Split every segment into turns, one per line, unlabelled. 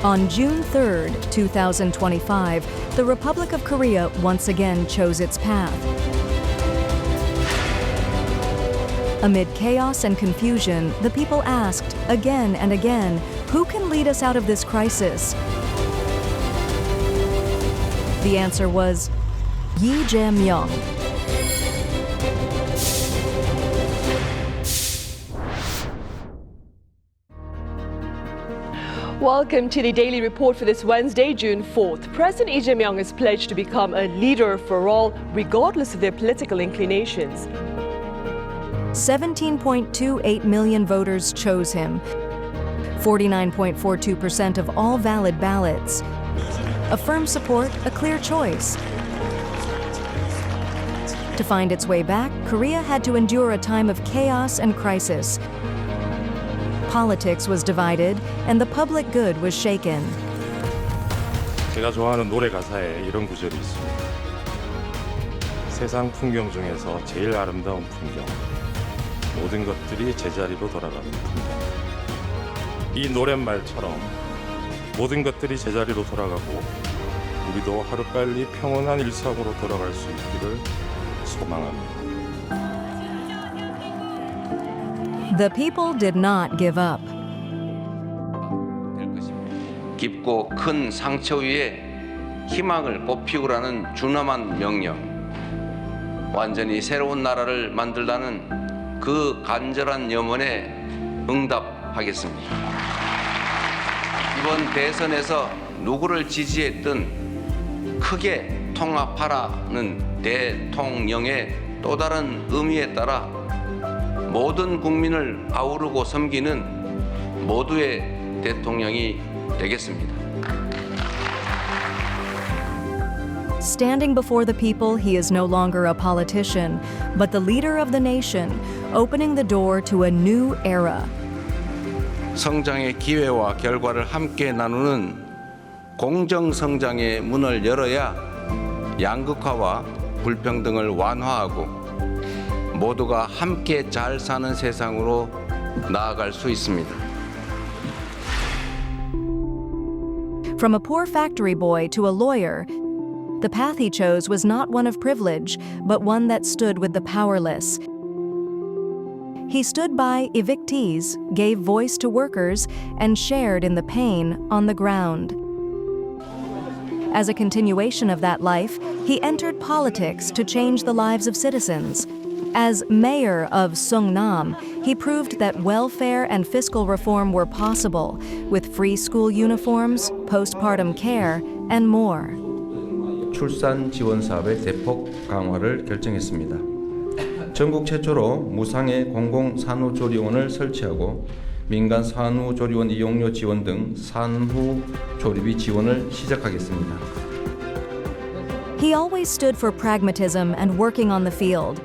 On June 3, 2025, the Republic of Korea once again chose its path. Amid chaos and confusion, the people asked again and again, who can lead us out of this crisis? The answer was Lee Jae-myung.
Welcome to the Daily Report for this Wednesday, June 4th. President Lee Jae-myung has pledged to become a leader for all, regardless of their political inclinations.
17.28 million voters chose him, 49.42% of all valid ballots. A firm support, a clear choice. To find its way back, Korea had to endure a time of chaos and crisis. Politics was divided, and the public good was shaken.
제가 좋아하는 노래 가사에 이런 구절이 있습니다. 세상 풍경 중에서 제일 아름다운 풍경, 모든 것들이 제자리로 돌아가는 풍경. 이 노랫말처럼 모든 것들이 제자리로 돌아가고 우리도 하루빨리 평온한 일상으로 돌아갈 수 있기를 소망합니다.
The people did not give up.
깊고 큰 상처 위에 희망을 꽃피우라는 준엄한 명령, 완전히 새로운 나라를 만들라는 그 간절한 염원에 응답하겠습니다. 이번 대선에서 누구를 지지했든 크게 통합하라는 대통령의 또 다른 의미에 따라 모든 국민을 아우르고 섬기는 모두의 대통령이 되겠습니다.
Standing before the people, he is no longer a politician, but the leader of the nation, opening the door to a new era.
성장의 기회와 결과를 함께 나누는 공정 성장의 문을 열어야 양극화와 불평등을 완화하고 모두가 함께 잘 사는 세상으로 나아갈 수 있습니다.
From a poor factory boy to a lawyer, the path he chose was not one of privilege, but one that stood with the powerless. He stood by evictees, gave voice to workers, and shared in the pain on the ground. As a continuation of that life, he entered politics to change the lives of citizens. As mayor of Seongnam, he proved that welfare and fiscal reform were possible, with free school uniforms, postpartum care, and more.
출산 지원 사업의 대폭 강화를 결정했습니다. 전국 최초로 무상의 공공산후조리원을 설치하고 민간 산후조리원 이용료 지원 등 산후조리비 지원을 시작하겠습니다.
He always stood for pragmatism and working on the field.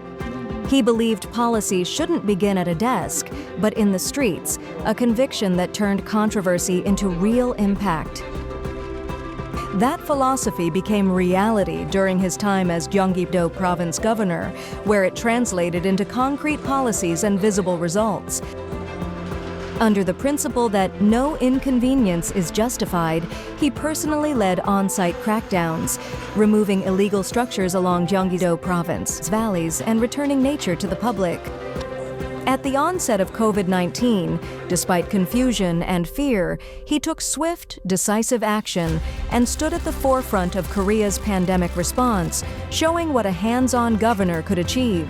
He believed policy shouldn't begin at a desk, but in the streets, a conviction that turned controversy into real impact. That philosophy became reality during his time as Gyeonggi-do Province governor, where it translated into concrete policies and visible results. Under the principle that no inconvenience is justified, he personally led on-site crackdowns, removing illegal structures along Gyeonggi-do Province valleys and returning nature to the public. At the onset of COVID-19, despite confusion and fear, he took swift, decisive action and stood at the forefront of Korea's pandemic response, showing what a hands-on governor could achieve.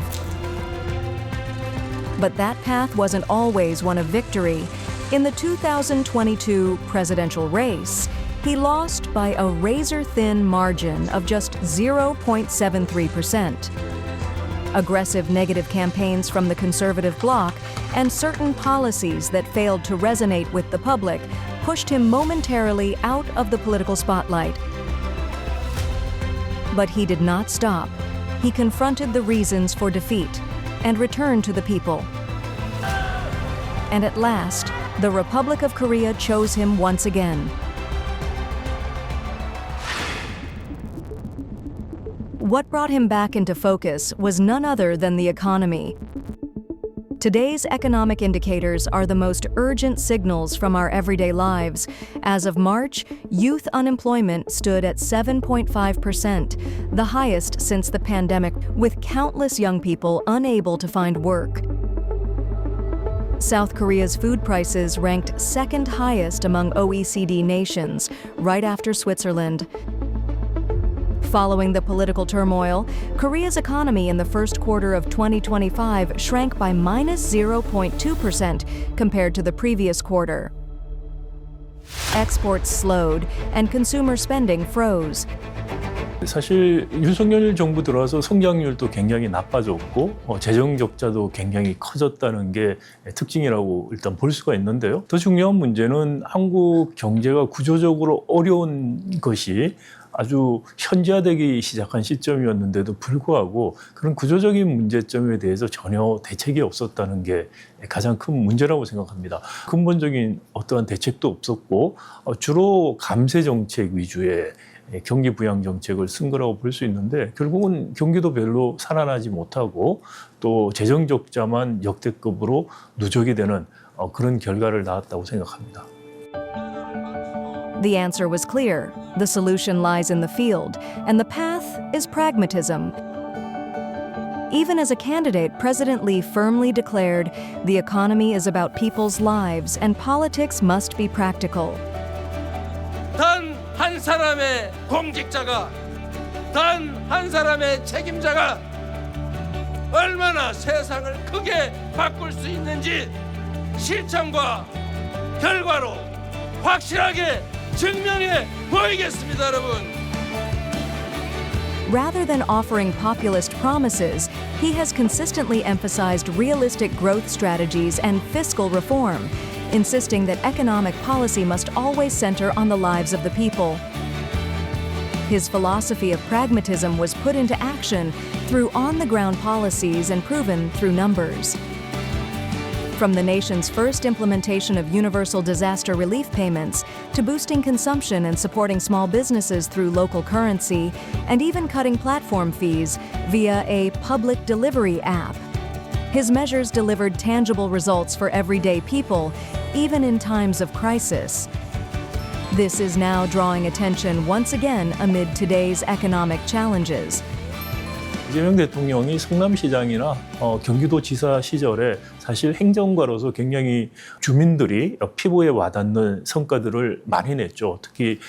But that path wasn't always one of victory. In the 2022 presidential race, he lost by a razor-thin margin of just 0.73%. Aggressive negative campaigns from the conservative bloc and certain policies that failed to resonate with the public pushed him momentarily out of the political spotlight. But he did not stop. He confronted the reasons for defeat and returned to the people. And at last, the Republic of Korea chose him once again. What brought him back into focus was none other than the economy. Today's economic indicators are the most urgent signals from our everyday lives. As of March, youth unemployment stood at 7.5%, the highest since the pandemic, with countless young people unable to find work. South Korea's food prices ranked second highest among OECD nations, right after Switzerland. Following the political turmoil, Korea's economy in the first quarter of 2025 shrank by minus 0.2% compared to the previous quarter. Exports slowed and consumer spending froze.
사실 윤석열 정부 들어와서 성장률도 굉장히 나빠졌고 재정 적자도 굉장히 커졌다는 게 특징이라고 일단 볼 수가 있는데요. 더 중요한 문제는 한국 경제가 구조적으로 어려운 것이 아주 현지화되기 시작한 시점이었는데도 불구하고 그런 구조적인 문제점에 대해서 전혀 대책이 없었다는 게 가장 큰 문제라고 생각합니다. 근본적인 어떠한 대책도 없었고 주로 감세 정책 위주의 경기 부양 정책을 쓴 거라고 볼 수 있는데 결국은 경기도 별로 살아나지 못하고 또 재정 적자만 역대급으로 누적이 되는 그런 결과를 낳았다고 생각합니다.
The answer was clear. The solution lies in the field, and the path is pragmatism. Even as a candidate, President Lee firmly declared, the economy is about people's lives and politics must be practical.
단 한 사람의 공직자가, 단 한 사람의 책임자가 얼마나 세상을 크게 바꿀 수 있는지 실천과 결과로 확실하게 증명해 보이겠습니다, 여러분.
Rather than offering populist promises, he has consistently emphasized realistic growth strategies and fiscal reform, insisting that economic policy must always center on the lives of the people. His philosophy of pragmatism was put into action through on-the-ground policies and proven through numbers. From the nation's first implementation of universal disaster relief payments to boosting consumption and supporting small businesses through local currency, and even cutting platform fees via a public delivery app. His measures delivered tangible results for everyday people, even in times of crisis. This is now drawing attention once again amid today's economic challenges.
이재명 대통령이 성남시장이나 경기도지사 시절에 사실 행정가로서 굉장히 주민들이 피부에 와닿는 성과들을 많이 냈죠. 특히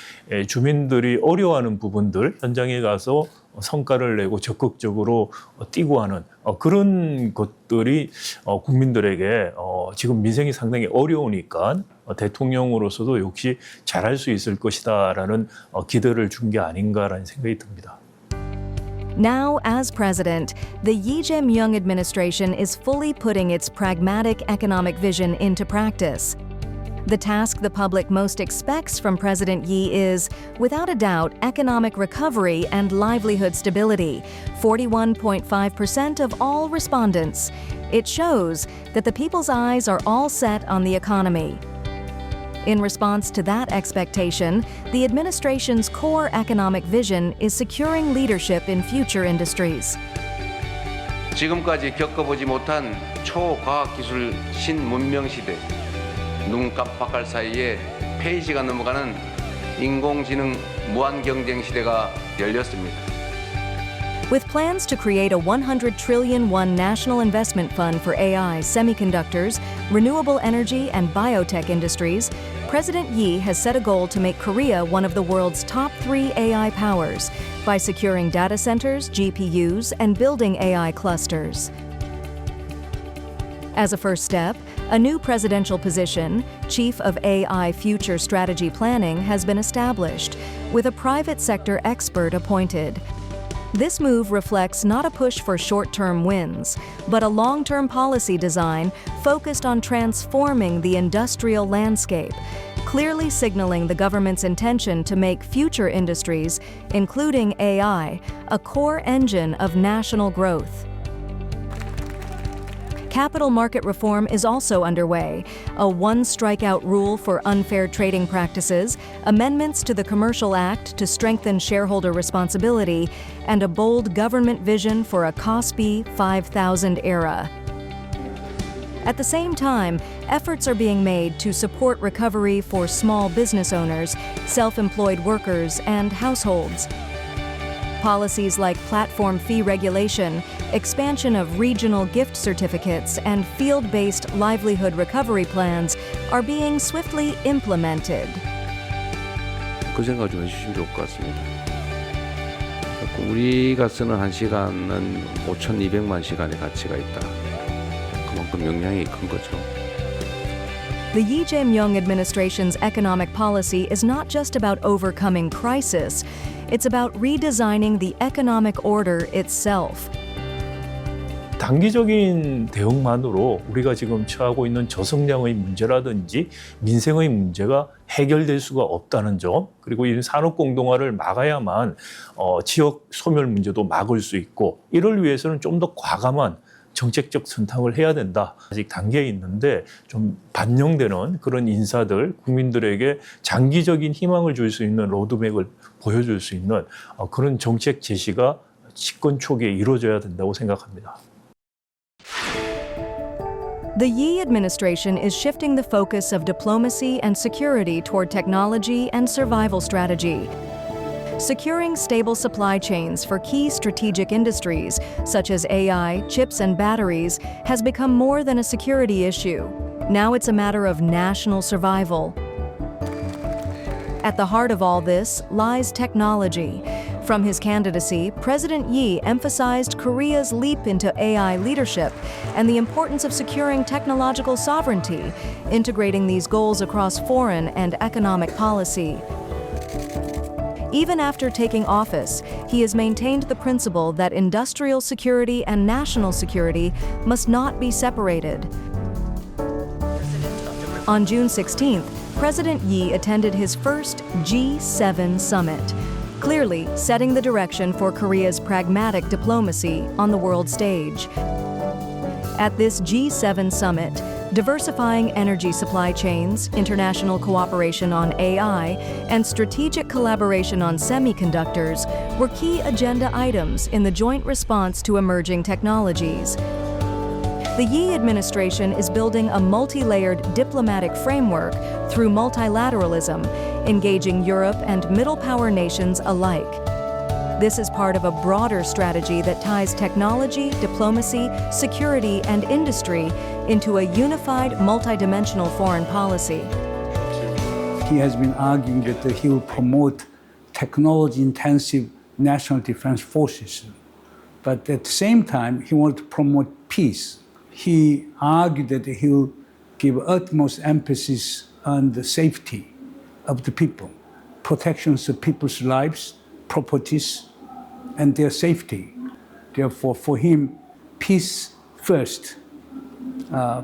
주민들이 어려워하는 부분들 현장에 가서 성과를 내고 적극적으로 뛰고 하는 그런 것들이 국민들에게 지금 민생이 상당히 어려우니까 대통령으로서도 역시 잘할 수 있을 것이다라는 기대를 준 게 아닌가라는 생각이 듭니다.
Now, as president, the Lee Jae-myung administration is fully putting its pragmatic economic vision into practice. The task the public most expects from President Yi is, without a doubt, economic recovery and livelihood stability, 41.5% of all respondents. It shows that the people's eyes are all set on the economy. In response to that expectation, the administration's core economic vision is securing leadership in future industries.
지금까지 겪어보지 못한 초과학기술 신문명시대, 눈 깜빡할 사이에 페이지가 넘어가는 인공지능 무한경쟁시대가 열렸습니다.
With plans to create a 100 trillion won national investment fund for AI, semiconductors, renewable energy, and biotech industries, President Yi has set a goal to make Korea one of the world's top 3 AI powers by securing data centers, GPUs, and building AI clusters. As a first step, a new presidential position, Chief of AI Future Strategy Planning, has been established, with a private sector expert appointed. This move reflects not a push for short-term wins, but a long-term policy design focused on transforming the industrial landscape, clearly signaling the government's intention to make future industries, including AI, a core engine of national growth. Capital market reform is also underway, a one-strikeout rule for unfair trading practices, amendments to the Commercial Act to strengthen shareholder responsibility, and a bold government vision for a KOSPI 5000 era. At the same time, efforts are being made to support recovery for small business owners, self-employed workers, and households. Policies like platform fee regulation, expansion of regional gift certificates, and field-based livelihood recovery plans are being swiftly implemented.
그 생각 좀 해주시면 좋을 것 같습니다. 우리가 쓰는 1시간은 5,200만 시간의 가치가 있다. 그만큼 영향이 큰 거죠.
The Lee Jae-myung administration's economic policy is not just about overcoming crisis, it's about redesigning the economic order itself.
단기적인 대응만으로 우리가 지금 처하고 있는 저성장의 문제라든지 민생의 문제가 해결될 수가 없다는 점, 그리고 이 산업 공동화를 막아야만 지역 소멸 문제도 막을 수 있고, 이를 위해서는 좀 더 과감한 정책적 선택을 해야 된다. 아직 단계에 있는데 좀 반영되는 그런 인사들, 국민들에게 장기적인 희망을 줄 수 있는 로드맵을 보여줄 수 있는 그런 정책 제시가 집권 초기에 이루어져야 된다고 생각합니다.
The Yi administration is shifting the focus of diplomacy and security toward technology and survival strategy. Securing stable supply chains for key strategic industries, such as AI, chips, and batteries, has become more than a security issue. Now it's a matter of national survival. At the heart of all this lies technology. From his candidacy, President Yi emphasized Korea's leap into AI leadership and the importance of securing technological sovereignty, integrating these goals across foreign and economic policy. Even after taking office, he has maintained the principle that industrial security and national security must not be separated. On June 16th, President Yi attended his first G7 summit, clearly setting the direction for Korea's pragmatic diplomacy on the world stage. At this G7 summit, diversifying energy supply chains, international cooperation on AI, and strategic collaboration on semiconductors were key agenda items in the joint response to emerging technologies. The Yi administration is building a multi-layered diplomatic framework through multilateralism, engaging Europe and middle power nations alike. This is part of a broader strategy that ties technology, diplomacy, security, and industry into a unified, multidimensional foreign policy.
He has been arguing that he will promote technology-intensive national defense forces. But at the same time, he wanted to promote peace. He argued that he will give utmost emphasis on the safety of the people, protections of people's lives, properties, and their safety. Therefore, for him, peace first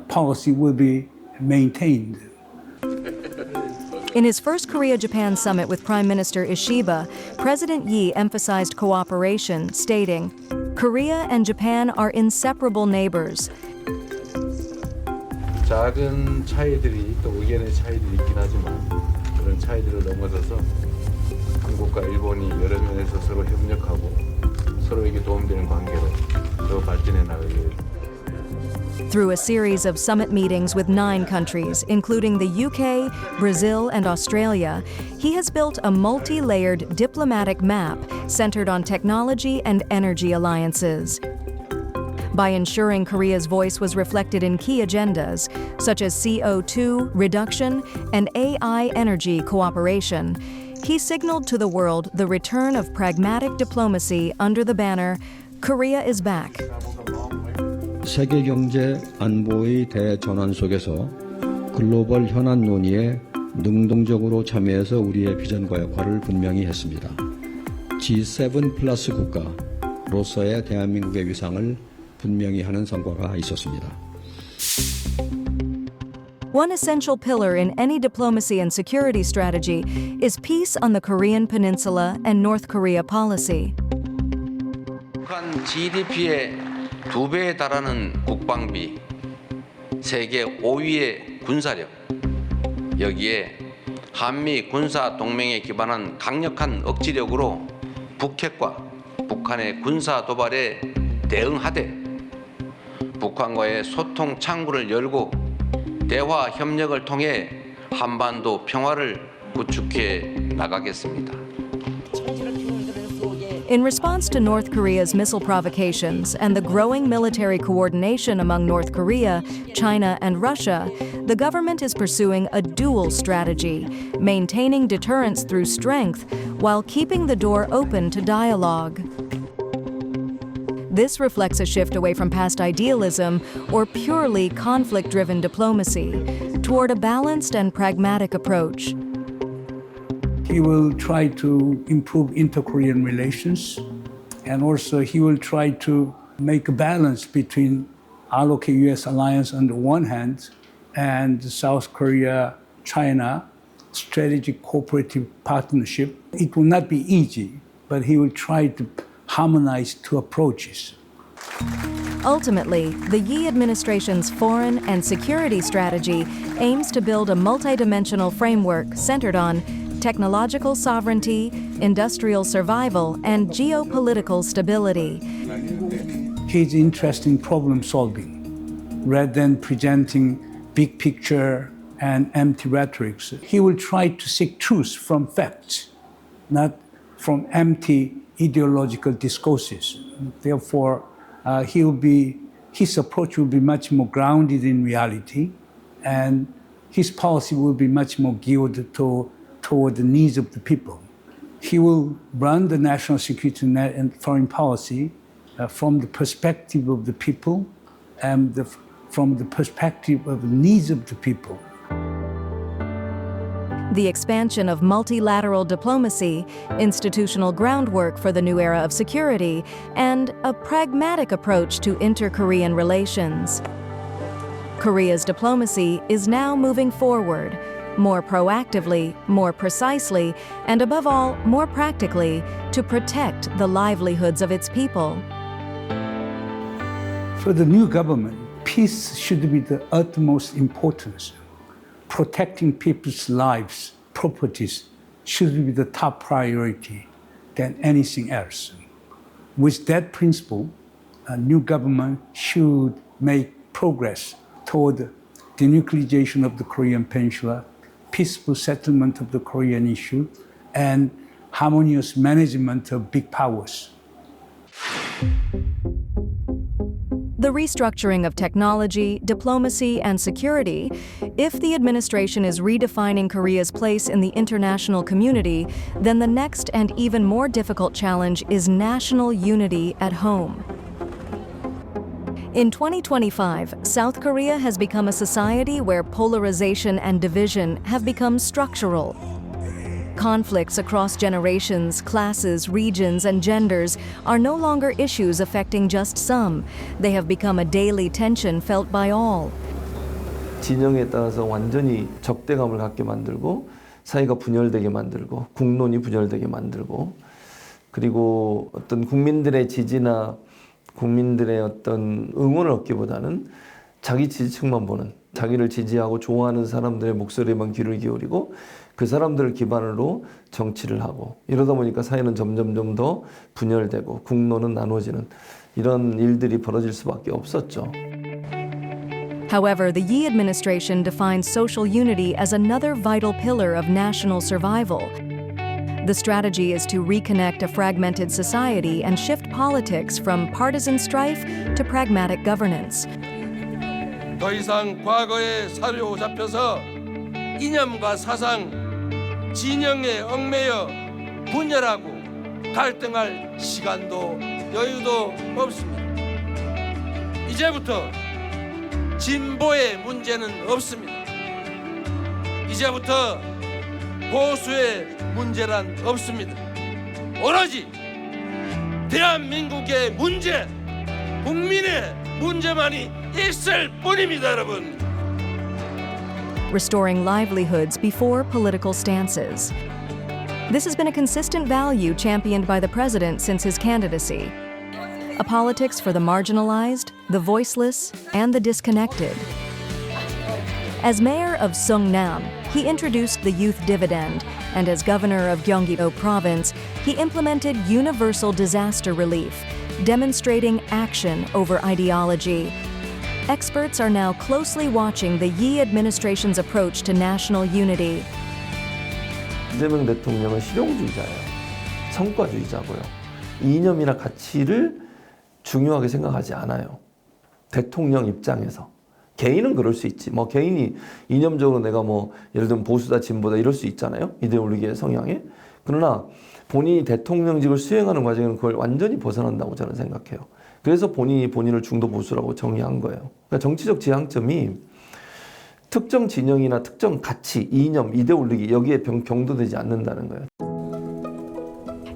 policy will be maintained.
In his first Korea-Japan summit with Prime Minister Ishiba, President Yi emphasized cooperation, stating, "Korea and Japan are inseparable neighbors."
작은 차이들이 또 의견의 차이들이 있긴 하지만 그런 차이들을 넘어서서 한국과 일본이 여러 면에서 서로 협력하고 서로에게 도움되는 관계로 더 발전해 나가길.
Through a series of summit meetings with 9 countries, including the UK, Brazil, and Australia, he has built a multi-layered diplomatic map centered on technology and energy alliances. By ensuring Korea's voice was reflected in key agendas, such as CO2 reduction and AI energy cooperation, he signaled to the world the return of pragmatic diplomacy under the banner, "Korea is back."
세계 경제 안보의 대전환 속에서 글로벌 현안 논의에 능동적으로 참여해서 우리의 비전과 역할을 분명히 했습니다. G7 플러스 국가로서의 대한민국의 위상을 분명히 하는 성과가 있었습니다.
One essential pillar in any diplomacy and security strategy is peace on the Korean Peninsula and North Korea policy.
북한 GDP의 2배에 달하는 국방비, 세계 5위의 군사력, 여기에 한미 군사 동맹에 기반한 강력한 억지력으로 북핵과 북한의 군사 도발에 대응하되 북한과의 소통 창구를 열고 대화 협력을 통해 한반도 평화를 구축해 나가겠습니다.
In response to North Korea's missile provocations and the growing military coordination among North Korea, China, and Russia, the government is pursuing a dual strategy, maintaining deterrence through strength while keeping the door open to dialogue. This reflects a shift away from past idealism or purely conflict-driven diplomacy toward a balanced and pragmatic approach.
He will try to improve inter-Korean relations, and also he will try to make a balance between ROK-US alliance on the one hand and South Korea-China strategic cooperative partnership. It will not be easy, but he will try to harmonize two approaches.
Ultimately, the Yi administration's foreign and security strategy aims to build a multidimensional framework centered on technological sovereignty, industrial survival, and geopolitical stability.
He's interested in problem solving rather than presenting big picture and empty rhetorics. He will try to seek truth from facts, not from empty ideological discourses. Therefore, his approach will be much more grounded in reality, and his policy will be much more geared toward the needs of the people. He will run the national security and foreign policy from the perspective of the people and from the perspective of the needs of the people.
The expansion of multilateral diplomacy, institutional groundwork for the new era of security, and a pragmatic approach to inter-Korean relations. Korea's diplomacy is now moving forward, more proactively, more precisely, and above all, more practically, to protect the livelihoods of its people.
For the new government, peace should be the utmost importance. Protecting people's lives, properties, should be the top priority than anything else. With that principle, a new government should make progress toward denuclearization of the Korean Peninsula, peaceful settlement of the Korean issue, and harmonious management of big powers.
The restructuring of technology, diplomacy, and security, if the administration is redefining Korea's place in the international community, then the next and even more difficult challenge is national unity at home. In 2025, South Korea has become a society where polarization and division have become structural. Conflicts across generations, classes, regions, and genders are no longer issues affecting just some. They have become a daily tension felt by all.
진영에 따라서 완전히 적대감을 갖게 만들고 사회가 분열되게 만들고 국론이 분열되게 만들고 그리고 어떤 국민들의 지지나 국민들의 어떤 응원을 얻기보다는 자기 지지층만 보는 자기를 지지하고 좋아하는 사람들의 목소리에만 귀를 기울이고 그 사람들을 기반으로 정치를 하고 이러다 보니까 사회는 점점 더 분열되고 국론은 나눠지는 이런 일들이 벌어질 수밖에 없었죠.
However, the Yi administration defines social unity as another vital pillar of national survival. The strategy is to reconnect a fragmented society and shift politics from partisan strife to pragmatic governance.
더 이상 과거에 사로잡혀서 이념과 사상, 진영에 얽매여 분열하고 갈등할 시간도 여유도 없습니다. 이제부터 진보의 문제는 없습니다. 이제부터 보수의 문제란 없습니다. 오로지 대한민국의 문제, 국민의 문제만이 있을 뿐입니다, 여러분.
Restoring livelihoods before political stances. This has been a consistent value championed by the president since his candidacy. A politics for the marginalized, the voiceless, and the disconnected. As mayor of Seongnam, he introduced the youth dividend, and as governor of Gyeonggi-do province, he implemented universal disaster relief, demonstrating action over ideology. experts are now closely watching the Yi administration's approach to national unity.
이재명 대통령은 실용주의자예요. 성과주의자고요. 이념이나 가치를 중요하게 생각하지 않아요. 대통령 입장에서. 개인은 그럴 수 있지. 뭐 개인이 이념적으로 내가 뭐 예를 들면 보수다 진보다 이럴 수 있잖아요. 이데올로기의 성향에. 그러나 본인이 대통령직을 수행하는 과정에는 그걸 완전히 벗어난다고 저는 생각해요. 그래서 본인이 본인을 중도 보수라고 정의한 거예요. 그러니까 정치적 지향점이 특정 진영이나 특정 가치, 이념, 이데올로기 여기에 경도되지 않는다는 거예요.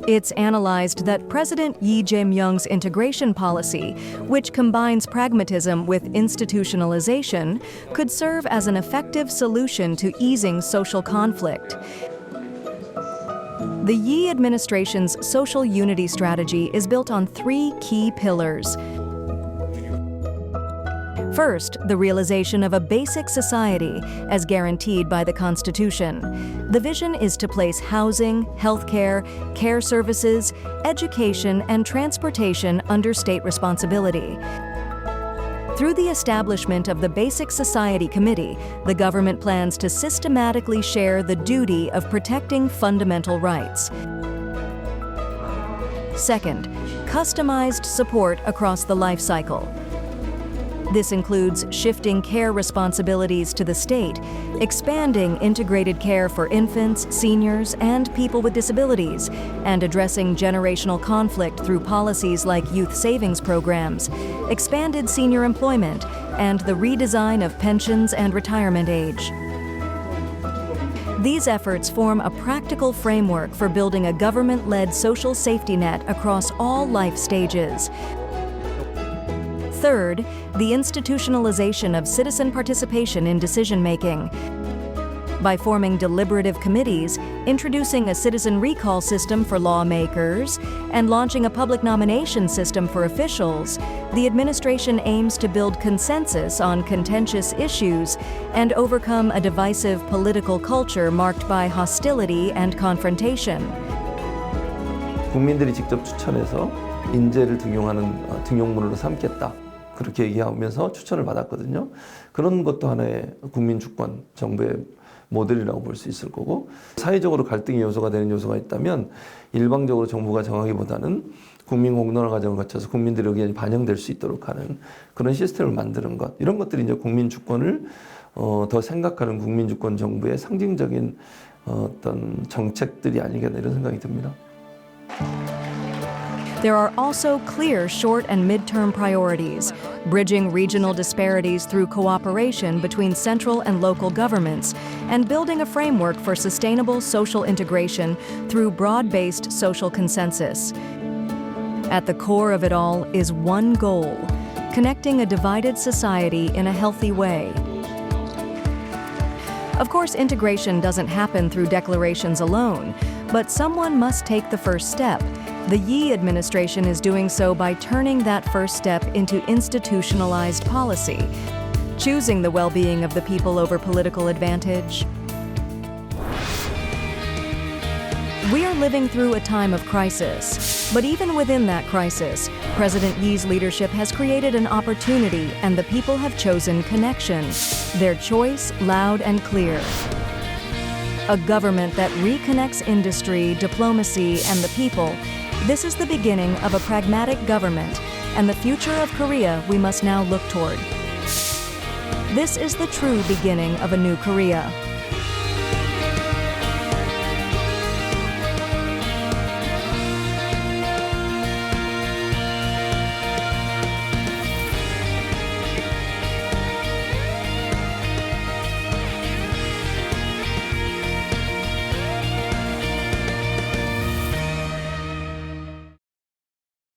It's analyzed that President Yi Jae-myung's integration policy, which combines pragmatism with institutionalization, could serve as an effective solution to easing social conflict. The Yi administration's social unity strategy is built on 3 key pillars. First, the realization of a basic society as guaranteed by the Constitution. The vision is to place housing, healthcare, care services, education, and transportation under state responsibility. Through the establishment of the Basic Society Committee, the government plans to systematically share the duty of protecting fundamental rights. Second, customized support across the life cycle. This includes shifting care responsibilities to the state, expanding integrated care for infants, seniors, and people with disabilities, and addressing generational conflict through policies like youth savings programs, expanded senior employment, and the redesign of pensions and retirement age. These efforts form a practical framework for building a government-led social safety net across all life stages. Third, the institutionalization of citizen participation in decision-making. By forming deliberative committees, introducing a citizen recall system for lawmakers, and launching a public nomination system for officials, the administration aims to build consensus on contentious issues and overcome a divisive political culture marked by hostility and confrontation.
국민들이 직접 추천해서 인재를 등용하는 등용문으로 삼겠다. 그렇게 얘기하면서 추천을 받았거든요. 그런 것도 하나의 국민 주권 정부의 모델이라고 볼 수 있을 거고, 사회적으로 갈등의 요소가 되는 요소가 있다면 일방적으로 정부가 정하기보다는 국민 공론화 과정을 거쳐서 국민들의 의견이 반영될 수 있도록 하는 그런 시스템을 만드는 것, 이런 것들이 이제 국민 주권을 더 생각하는 국민 주권 정부의 상징적인 어떤 정책들이 아니겠나 이런 생각이 듭니다.
There are also clear short and mid-term priorities, bridging regional disparities through cooperation between central and local governments, and building a framework for sustainable social integration through broad-based social consensus. At the core of it all is one goal: connecting a divided society in a healthy way. Of course, integration doesn't happen through declarations alone, but someone must take the first step. The Yi administration is doing so by turning that first step into institutionalized policy, choosing the well-being of the people over political advantage. We are living through a time of crisis, but even within that crisis, President Yi's leadership has created an opportunity, and the people have chosen connection, their choice loud and clear. A government that reconnects industry, diplomacy, and the people. This is the beginning of a pragmatic government, and the future of Korea we must now look toward. This is the true beginning of a new Korea.